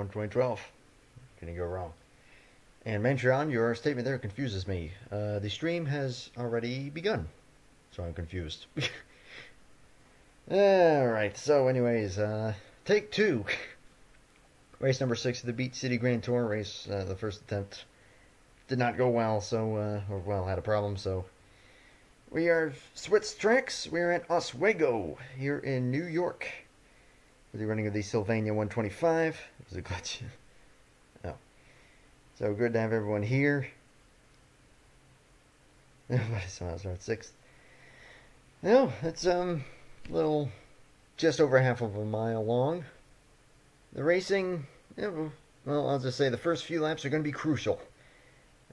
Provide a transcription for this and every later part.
from 2012. Can you go wrong? And Mantron, your statement there confuses me. The stream has already begun, so I'm confused. Alright, so anyways, take two. Race number 6 of the Beach City Grand Tour race. The first attempt did not go well, so, had a problem, so we are switched tracks. We're at Oswego here in New York for the running of the Sylvania 125. It was a glitch. Oh. So good to have everyone here. Somehow it's 6th. No, it's little just over half of a mile long. The racing, yeah, well, I'll just say the first few laps are going to be crucial.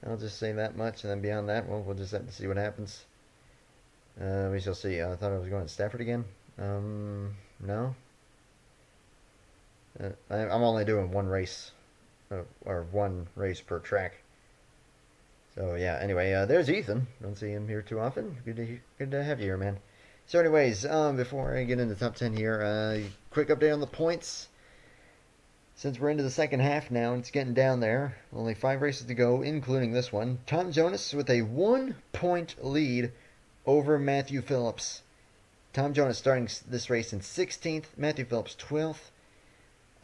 I'll just say that much, and then beyond that, well, we'll just have to see what happens. We shall see. I thought I was going to Stafford again. No. I'm only doing one race, or one race per track. So yeah. Anyway, there's Ethan. Don't see him here too often. Good to have you here, man. So anyways, before I get into the top 10 here, quick update on the points. Since we're into the second half now, and it's getting down there. Only 5 races to go, including this one. Tom Jonas with a 1-point lead over Matthew Phillips. Tom Jonas starting this race in 16th. Matthew Phillips 12th.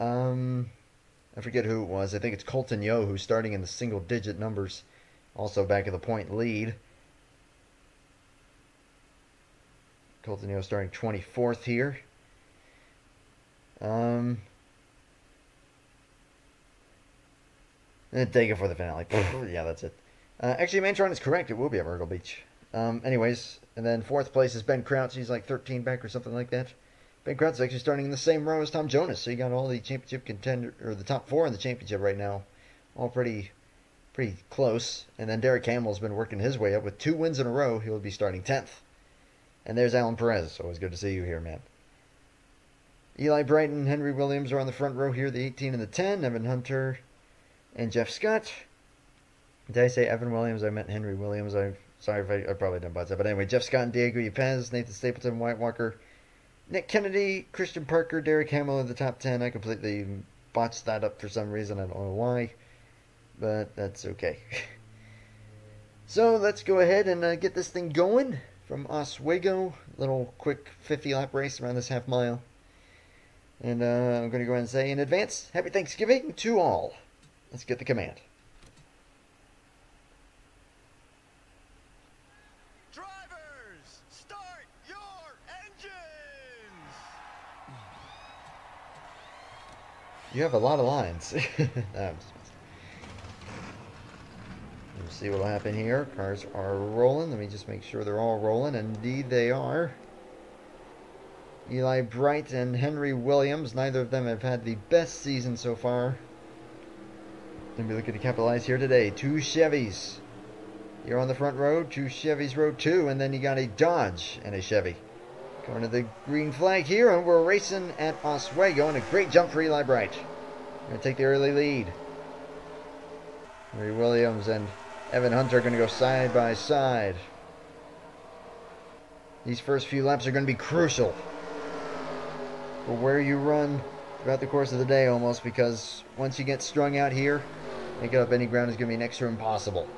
I forget who it was. I think it's Colton Yo who's starting in the single-digit numbers. Also back of the point lead. Colton Yo starting 24th here. Take it for the finale. Yeah, that's it. Actually, Mantron is correct. It will be at Myrtle Beach. Anyways, and then 4th place is Ben Crouch. He's like 13 back or something like that. Ben Crouch is actually starting in the same row as Tom Jonas. So you got all the championship contender, or the top 4 in the championship right now. All pretty close. And then Derek Hamill's been working his way up with 2 wins in a row. He'll be starting 10th. And there's Alan Perez. Always good to see you here, man. Eli Brighton, Henry Williams are on the front row here, the 18 and the 10. Evan Hunter and Jeff Scott. Did I say Evan Williams? I meant Henry Williams. I'm sorry if I probably didn't butch that. But anyway, Jeff Scott and Diego Yepes, Nathan Stapleton, White Walker, Nick Kennedy, Christian Parker, Derek Hamill in the top 10. I completely botched that up for some reason. I don't know why. But that's okay. So let's go ahead and get this thing going from Oswego. Little quick 50-lap race around this half mile. And I'm going to go ahead and say in advance, Happy Thanksgiving to all. Let's get the command. Drivers, start your engines! You have a lot of lines. We'll see what will happen here. Cars are rolling. Let me just make sure they're all rolling. Indeed they are. Eli Bright and Henry Williams. Neither of them have had the best season so far. Going to be looking to capitalize here today. 2 Chevys here on the front row. 2 Chevys row 2. And then you got a Dodge and a Chevy. Going to the green flag here. And we're racing at Oswego. And a great jump for Eli Bright. Going to take the early lead. Henry Williams and Evan Hunter are going to go side by side. These first few laps are going to be crucial for where you run throughout the course of the day almost, because once you get strung out here, making up any ground is going to be next to impossible.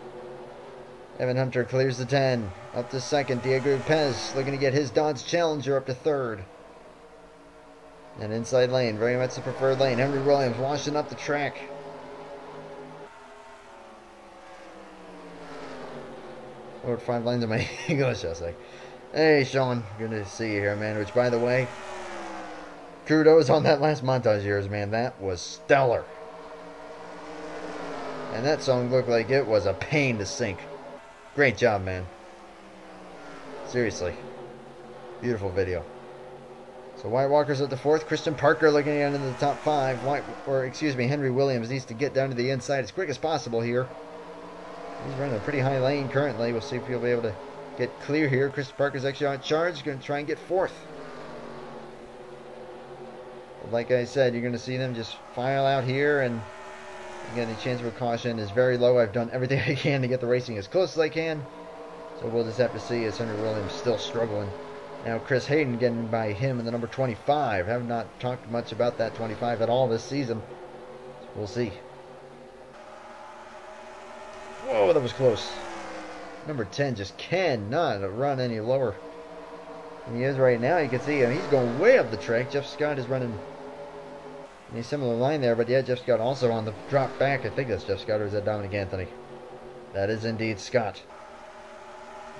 Evan Hunter clears the 10. Up to 2nd. Diego Pez looking to get his Dodge Challenger up to 3rd. And inside lane, very much the preferred lane. Henry Williams washing up the track. Lord, 5 lines of my English, I say. Hey, Sean. Good to see you here, man. Which, by the way, kudos on that last montage of yours, man. That was stellar. And that song looked like it was a pain to sync. Great job, man. Seriously. Beautiful video. So White Walker's at the 4th. Christian Parker looking at into the top 5. Henry Williams needs to get down to the inside as quick as possible here. He's running a pretty high lane currently. We'll see if he'll be able to get clear here. Christian Parker's actually on charge. Going to try and get 4th. But like I said, you're going to see them just file out here, and again, the chance for caution is very low. I've done everything I can to get the racing as close as I can. So we'll just have to see as Henry Williams still struggling. Now Chris Hayden getting by him in the number 25. Have not talked much about that 25 at all this season. We'll see. Whoa, that was close. Number 10 just cannot run any lower than he is right now. You can see him. He's going way up the track. Jeff Scott is running in a similar line there. But yeah, Jeff Scott also on the drop back. I think that's Jeff Scott, or is that Dominic Anthony? That is indeed Scott.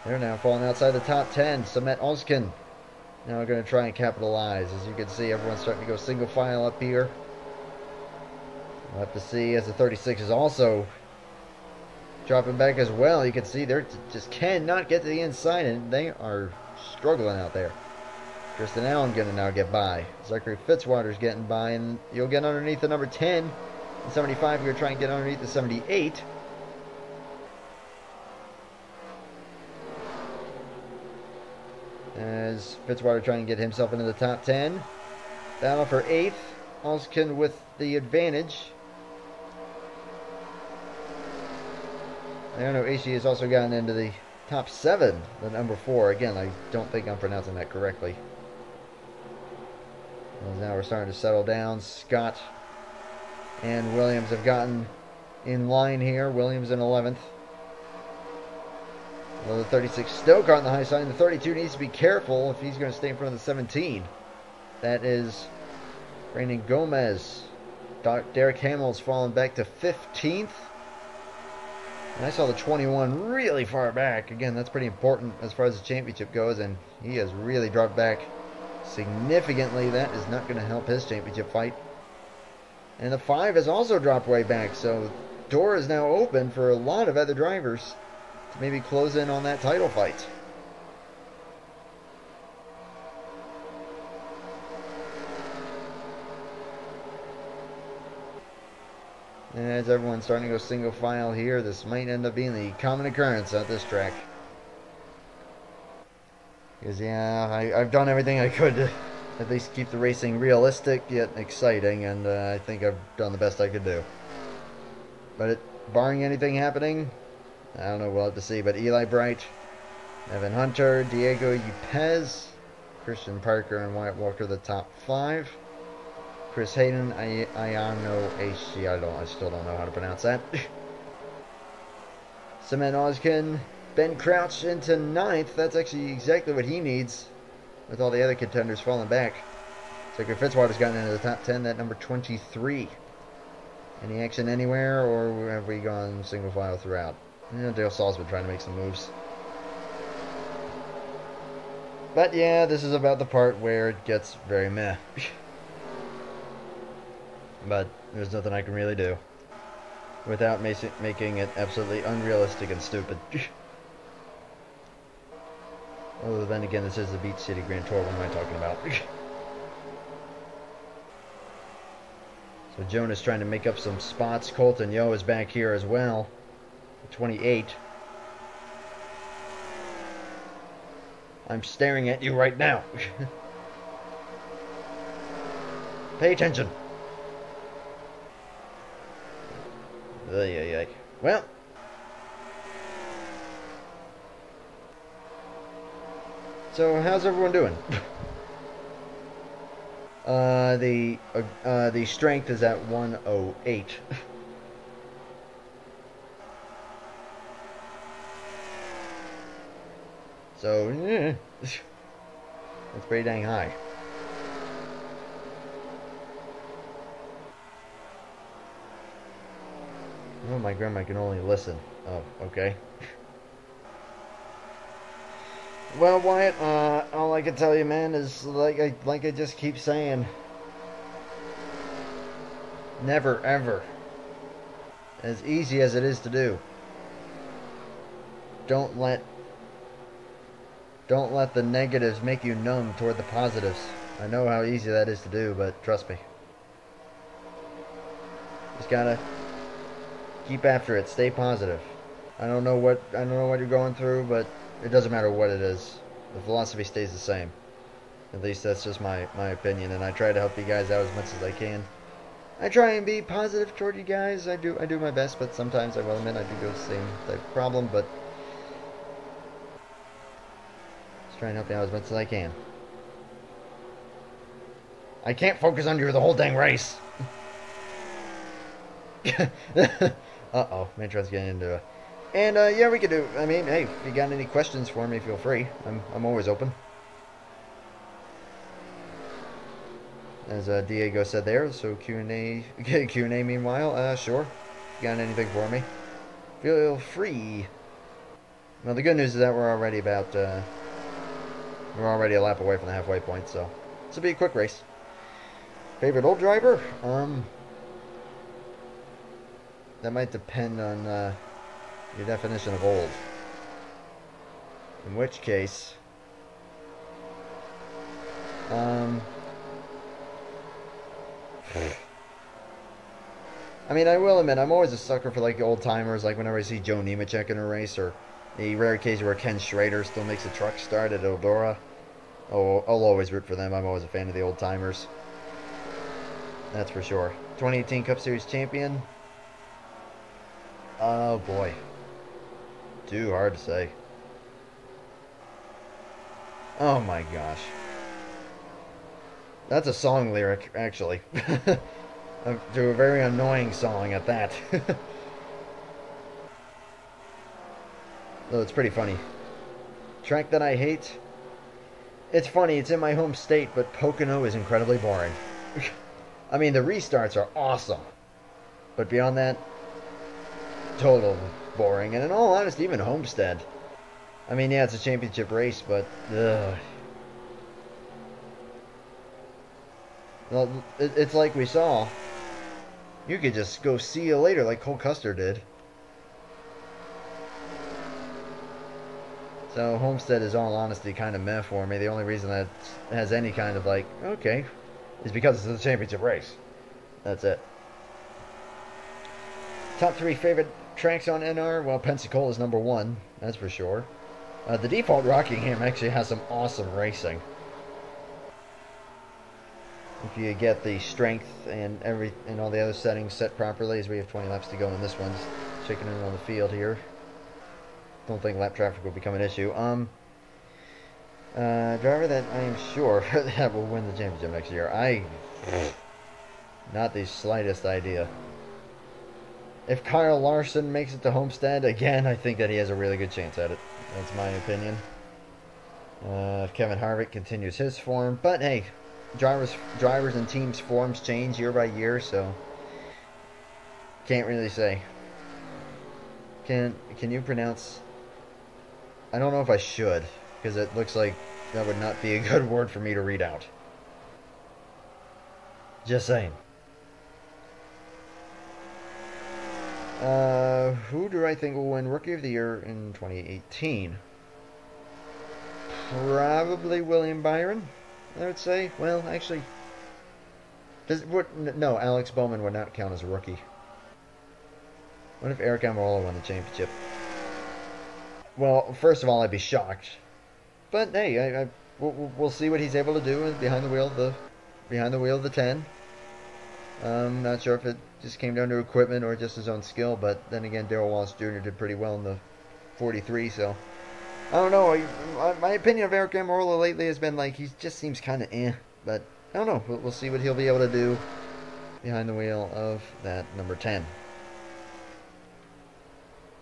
They're now falling outside the top 10. Samet Oskin now we're going to try and capitalize. As you can see, everyone's starting to go single file up here. We'll have to see as the 36 is also dropping back as well. You can see they just cannot get to the inside, and they are struggling out there. Tristan Allen going to now get by. Zachary Fitzwater's getting by, and you'll get underneath the number 10. And 75, you're going to try and get underneath the 78. As Fitzwater trying to get himself into the top 10. Battle for 8th. Oskin with the advantage. I don't know, AC has also gotten into the top 7, the number 4. Again, I don't think I'm pronouncing that correctly. And now we're starting to settle down. Scott and Williams have gotten in line here. Williams in 11th. Well, the 36 still caught on the high side. And the 32 needs to be careful if he's going to stay in front of the 17. That is Brandon Gomez. Derek Hamill's fallen back to 15th. And I saw the 21 really far back. Again, that's pretty important as far as the championship goes. And he has really dropped back significantly. That is not going to help his championship fight. And the 5 has also dropped way back. So the door is now open for a lot of other drivers to maybe close in on that title fight. As everyone's starting to go single file here, this might end up being the common occurrence at this track. Because, yeah, I've done everything I could to at least keep the racing realistic yet exciting, and I think I've done the best I could do. But barring anything happening, I don't know, we'll have to see. But Eli Bright, Evan Hunter, Diego Ypez, Christian Parker, and Wyatt Walker, the top 5. Chris Hayden, Ayano AC, I still don't know how to pronounce that. Samet Oskin, Ben Crouch into 9th. That's actually exactly what he needs with all the other contenders falling back. Zachary Fitzwater's gotten into the top 10, that number 23. Any action anywhere, or have we gone single file throughout? Dale Saul's been trying to make some moves. But yeah, this is about the part where it gets very meh. But there's nothing I can really do without making it absolutely unrealistic and stupid. Other than, again, this is the Beach City Grand Tour. What am I talking about? So Jonas trying to make up some spots. Colton Yo is back here as well. 28. I'm staring at you right now. Pay attention. Well, so how's everyone doing? The strength is at 108. So yeah, that's pretty dang high. Oh, my grandma can only listen. Oh, okay. Well, Wyatt, all I can tell you, man, is like I just keep saying, never ever, as easy as it is to do, don't let the negatives make you numb toward the positives. I know how easy that is to do, but trust me. Just gotta keep after it. Stay positive. I don't know what you're going through, but it doesn't matter what it is. The philosophy stays the same. At least that's just my opinion, and I try to help you guys out as much as I can. I try and be positive toward you guys. I do my best, but sometimes I will admit I do go the same type of problem, but just try and help you out as much as I can. I can't focus on you the whole dang race. Uh-oh, Mantron's getting into it. And, yeah, we could do, I mean, hey, if you got any questions for me, feel free. I'm always open. As Diego said there, so Q&A, Q&A meanwhile, sure. If you got anything for me, feel free. Well, the good news is that we're already a lap away from the halfway point, so this will be a quick race. Favorite old driver? That might depend on your definition of old. In which case, I mean, I will admit, I'm always a sucker for, like, old timers, like whenever I see Joe Nemechek in a race, or the rare case where Ken Schrader still makes a truck start at Eldora. Oh, I'll always root for them. I'm always a fan of the old timers. That's for sure. 2018 Cup Series champion. Oh, boy. Too hard to say. Oh, my gosh. That's a song lyric, actually. To a very annoying song at that. Though it's pretty funny. Track that I hate. It's funny, it's in my home state, but Pocono is incredibly boring. I mean, the restarts are awesome. But beyond that, total boring. And in all honesty, even Homestead. I mean, yeah, it's a championship race, but ugh. Well, it's like we saw. You could just go see you later like Cole Custer did. So Homestead is, all honesty, kind of meh for me. The only reason that has any kind of, like, okay, is because it's a championship race. That's it. Top 3 favorite tracks on NR? Well, Pensacola is number 1, that's for sure. The default Rockingham actually has some awesome racing. If you get the strength and all the other settings set properly, as we have 20 laps to go in this one, just checking in on the field here. Don't think lap traffic will become an issue. Driver that I am sure that will win the championship next year. Not the slightest idea. If Kyle Larson makes it to Homestead, again, I think that he has a really good chance at it. That's my opinion. If Kevin Harvick continues his form, but hey, drivers and teams' forms change year by year, so can't really say. Can you pronounce? I don't know if I should, because it looks like that would not be a good word for me to read out. Just saying. Who do I think will win Rookie of the Year in 2018? Probably William Byron, I would say. Well, actually, no, Alex Bowman would not count as a rookie. What if Eric Almirola won the championship? Well, first of all, I'd be shocked. But hey, we'll see what he's able to do behind the wheel of the 10. Not sure if it just came down to equipment or just his own skill, but then again, Darrell Wallace Jr. did pretty well in the 43, so I don't know. My opinion of Eric Almirola lately has been like he just seems kind of but I don't know. We'll see what he'll be able to do behind the wheel of that number 10.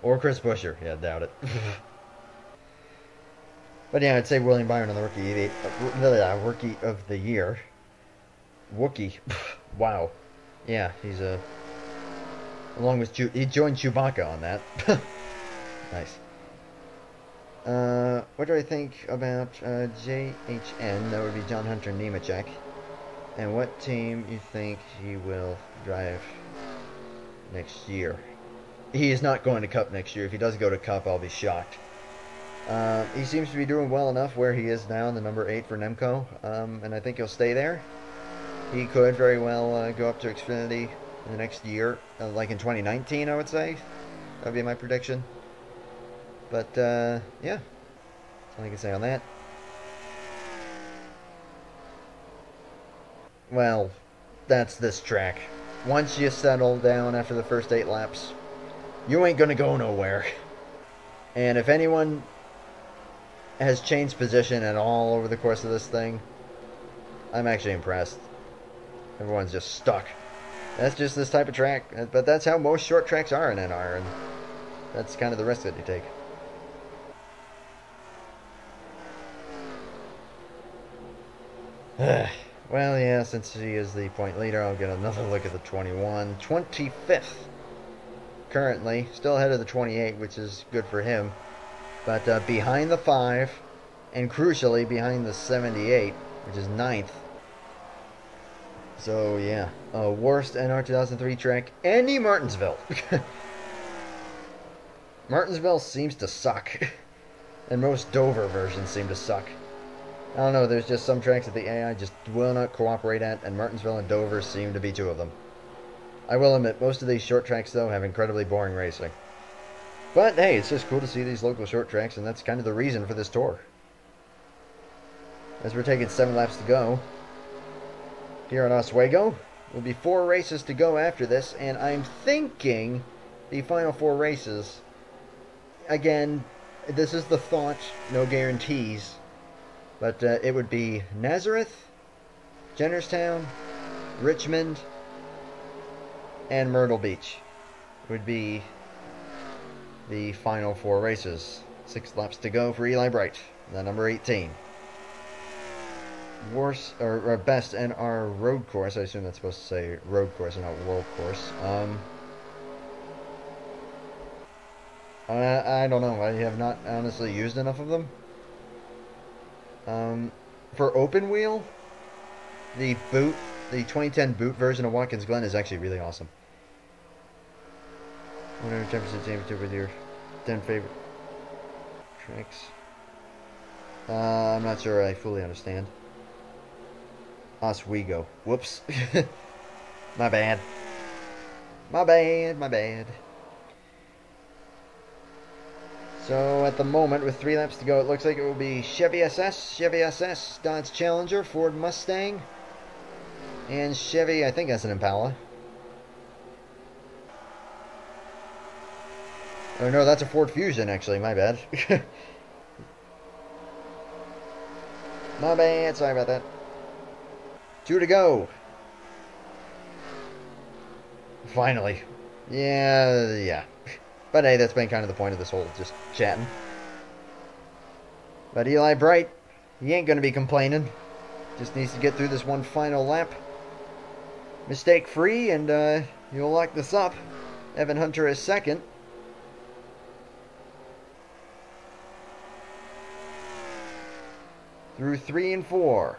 Or Chris Buescher. Yeah, doubt it. But yeah, I'd say William Byron on the Rookie of the Year. Wookie. Wow. Yeah, he's along with he joined Chewbacca on that. Nice. What do I think about JHN? That would be John Hunter Nemechek. And what team you think he will drive next year? He is not going to Cup next year. If he does go to Cup, I'll be shocked. He seems to be doing well enough where he is now in the number 8 for Nemco, and I think he'll stay there. He could very well go up to Xfinity in the next year, like in 2019, I would say. That would be my prediction. But, yeah, that's all I can say on that. Well, that's this track. Once you settle down after the first 8 laps, you ain't gonna go nowhere. And if anyone has changed position at all over the course of this thing, I'm actually impressed. Everyone's just stuck. That's just this type of track. But that's how most short tracks are in NR, and that's kind of the risk that you take. Well, yeah, since he is the point leader, I'll get another look at the 21. 25th, currently. Still ahead of the 28, which is good for him. But behind the 5, and crucially, behind the 78, which is 9th. So, yeah. Worst NR 2003 track, Andy Martinsville. Martinsville seems to suck. And most Dover versions seem to suck. I don't know, there's just some tracks that the AI just will not cooperate at, and Martinsville and Dover seem to be two of them. I will admit, most of these short tracks, though, have incredibly boring racing. But, hey, it's just cool to see these local short tracks, and that's kind of the reason for this tour. As we're taking 7 laps to go, here in Oswego, there'll be 4 races to go after this, and I'm thinking the final 4 races, again, this is the thought, no guarantees, but it would be Nazareth, Jennerstown, Richmond, and Myrtle Beach would be the final 4 races. 6 laps to go for Eli Bright, the number 18. Worst or best NR road course. I assume that's supposed to say road course and not world course. I don't know. I have not honestly used enough of them. For open wheel, the 2010 boot version of Watkins Glen is actually really awesome. 110% championship with your 10 favorite tracks. I'm not sure I fully understand. Oswego. Whoops. My bad. My bad. So at the moment, with 3 laps to go, it looks like it will be Chevy SS, Dodge Challenger, Ford Mustang, and Chevy, I think that's an Impala. Oh no, that's a Ford Fusion, actually, my bad. My bad, sorry about that. 2 to go. Finally. Yeah. But hey, that's been kind of the point of this whole just chatting. But Eli Bright, he ain't going to be complaining. Just needs to get through this one final lap. Mistake free, and he'll lock this up. Evan Hunter is second. Through 3 and 4.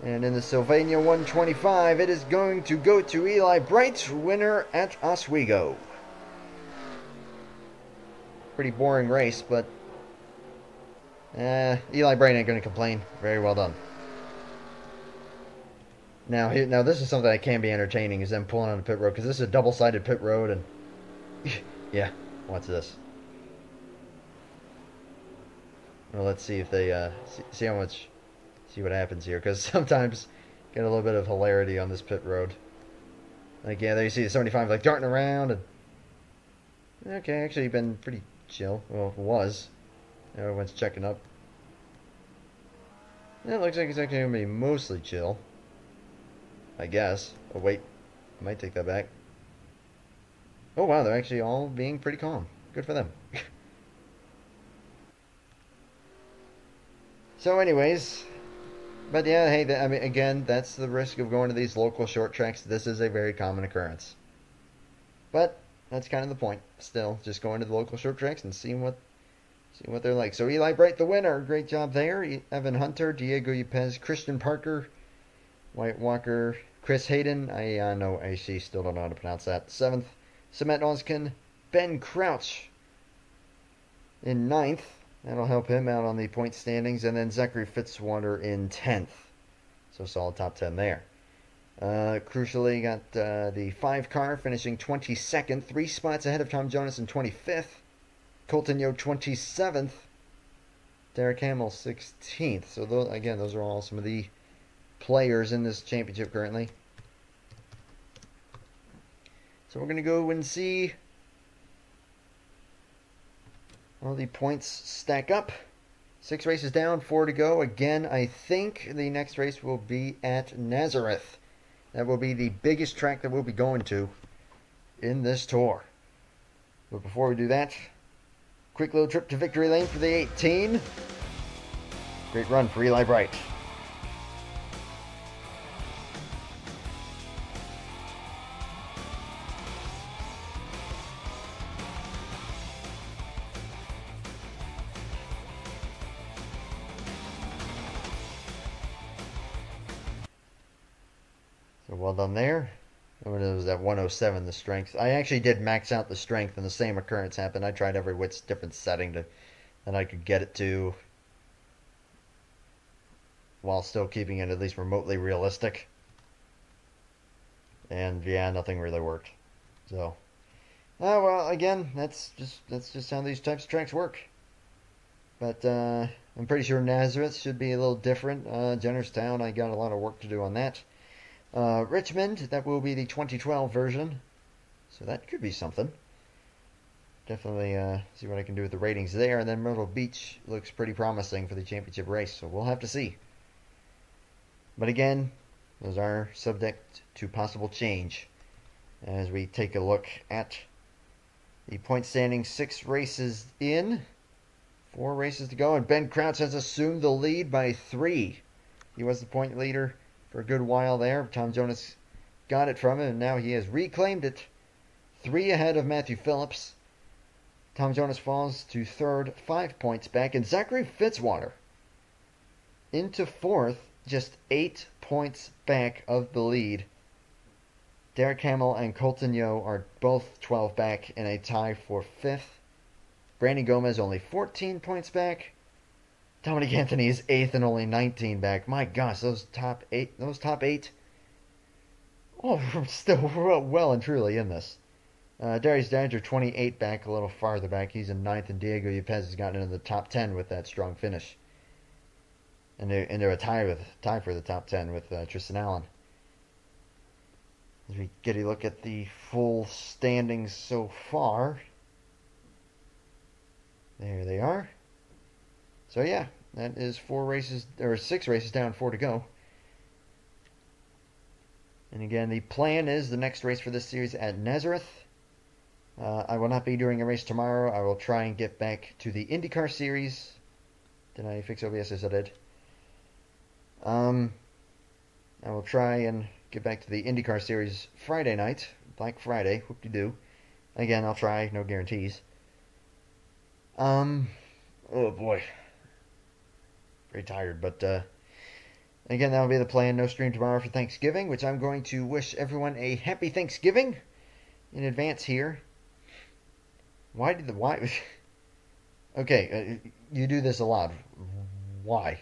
And in the Sylvania 125, it is going to go to Eli Bright, winner at Oswego. Pretty boring race, but Eli Bright ain't going to complain. Very well done. Now this is something that can be entertaining, is them pulling on the pit road, because this is a double-sided pit road, and yeah, watch this. Well, let's see if they see what happens here, because sometimes get a little bit of hilarity on this pit road. Like, yeah, there you see the 75 like darting around, and okay, actually been pretty chill. Well, it was. Everyone's checking up. Yeah, it looks like it's actually gonna be mostly chill, I guess. Oh wait, I might take that back. Oh wow, they're actually all being pretty calm. Good for them. So anyways, but yeah, hey, I mean, again, that's the risk of going to these local short tracks. This is a very common occurrence. But that's kind of the point. Still, just going to the local short tracks and seeing what they're like. So Eli Bright, the winner. Great job there. Evan Hunter, Diego Yepes, Christian Parker, White Walker, Chris Hayden. I know AC, still don't know how to pronounce that. 7th, Samet Oskin, Ben Crouch in 9th. That'll help him out on the point standings. And then Zachary Fitzwater in 10th. So solid top 10 there. Crucially, got the 5 car finishing 22nd. 3 spots ahead of Tom Jonas in 25th. Colton Yo 27th. Derek Hamill 16th. So those are all some of the players in this championship currently. So we're going to go and see all the points stack up. 6 races down, 4 to go. Again, I think the next race will be at Nazareth. That will be the biggest track that we'll be going to in this tour. But before we do that, quick little trip to victory lane for the 18. Great run for Eli Bright. So well done there. It was at 107, the strength. I actually did max out the strength, and the same occurrence happened. I tried every which different setting that I could get it to while still keeping it at least remotely realistic. And yeah, nothing really worked. So, well, again, that's just how these types of tracks work. But I'm pretty sure Nazareth should be a little different. Jennerstown, I got a lot of work to do on that. Richmond, that will be the 2012 version, so that could be something. Definitely see what I can do with the ratings there. And then Myrtle Beach looks pretty promising for the championship race, so we'll have to see. But again, those are subject to possible change as we take a look at the point standing. 6 races in, 4 races to go, and Ben Crouch has assumed the lead by 3. He was the point leader for a good while there. Tom Jonas got it from him, and now he has reclaimed it. 3 ahead of Matthew Phillips. Tom Jonas falls to 3rd, 5 points back, and Zachary Fitzwater into 4th, just 8 points back of the lead. Derek Hamill and Colton Yo are both 12 back in a tie for 5th. Brandon Gomez only 14 points back. Dominic Anthony is 8th and only 19 back. My gosh, those top 8. Oh, we're still well and truly in this. Darius Dodger 28 back, a little farther back. He's in 9th, and Diego Yepez has gotten into the top 10 with that strong finish. And they're a tie for the top 10 with Tristan Allen. As we get a look at the full standings so far, there they are. So yeah, that is 6 races down, 4 to go. And again, the plan is the next race for this series at Nazareth. I will not be doing a race tomorrow. I will try and get back to the IndyCar series. Did I fix OBS? Yes, I did. I will try and get back to the IndyCar series Friday night, Black Friday. Whoop-de-doo. Again, I'll try. No guarantees. Oh boy. Very tired, but again, that'll be the plan. No stream tomorrow for Thanksgiving, which I'm going to wish everyone a happy Thanksgiving in advance here. Why? Okay, you do this a lot. Why?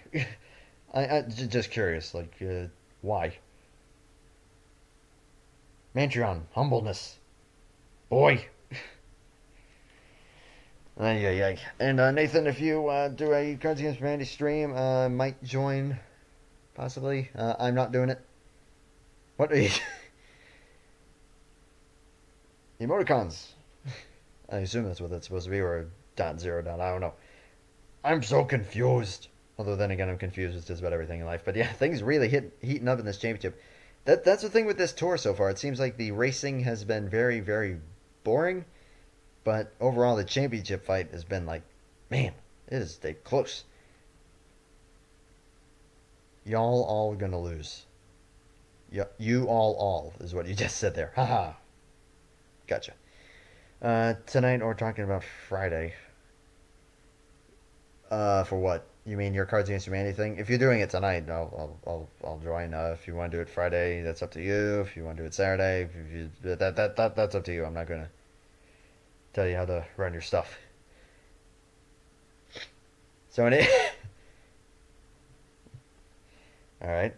I just curious, like, why? Mantreon, humbleness. Boy. Ay. And Nathan, if you do a Cards Against Humanity stream, might join, possibly. I'm not doing it. What are you? Emoticons. I assume that's what that's supposed to be, or .0. I don't know. I'm so confused. Although then again, I'm confused with just about everything in life. But yeah, things really heating up in this championship. That's the thing with this tour so far. It seems like the racing has been very, very boring. But overall, the championship fight has been like, man, it has stayed close. Y'all all gonna lose. You all is what you just said there. Haha. Gotcha. Tonight, we're talking about Friday. For what? You mean your Cards Against Humanity thing? If you're doing it tonight, I'll join. If you want to do it Friday, that's up to you. If you want to do it Saturday, that's up to you. I'm not gonna tell you how to run your stuff. So all right.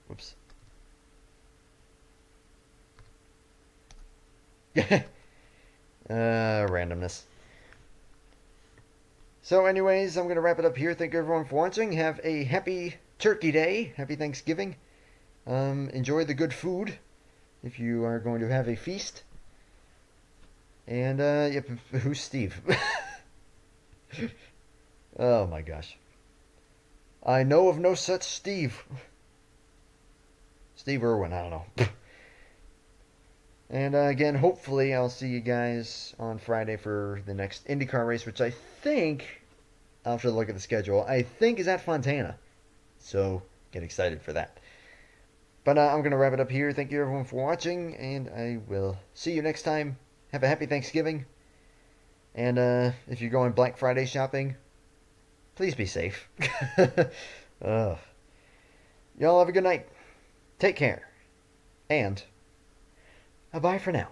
Whoops. Randomness. So anyways, I'm going to wrap it up here. Thank you everyone for watching. Have a happy Turkey Day. Happy Thanksgiving. Enjoy the good food if you are going to have a feast. And, yep, who's Steve? Oh my gosh. I know of no such Steve. Steve Irwin, I don't know. And again, hopefully I'll see you guys on Friday for the next IndyCar race, which I think, I'll have to look at the schedule, I think is at Fontana. So get excited for that. But I'm going to wrap it up here. Thank you everyone for watching, and I will see you next time. Have a happy Thanksgiving. And if you're going Black Friday shopping, please be safe. Y'all have a good night. Take care. And bye for now.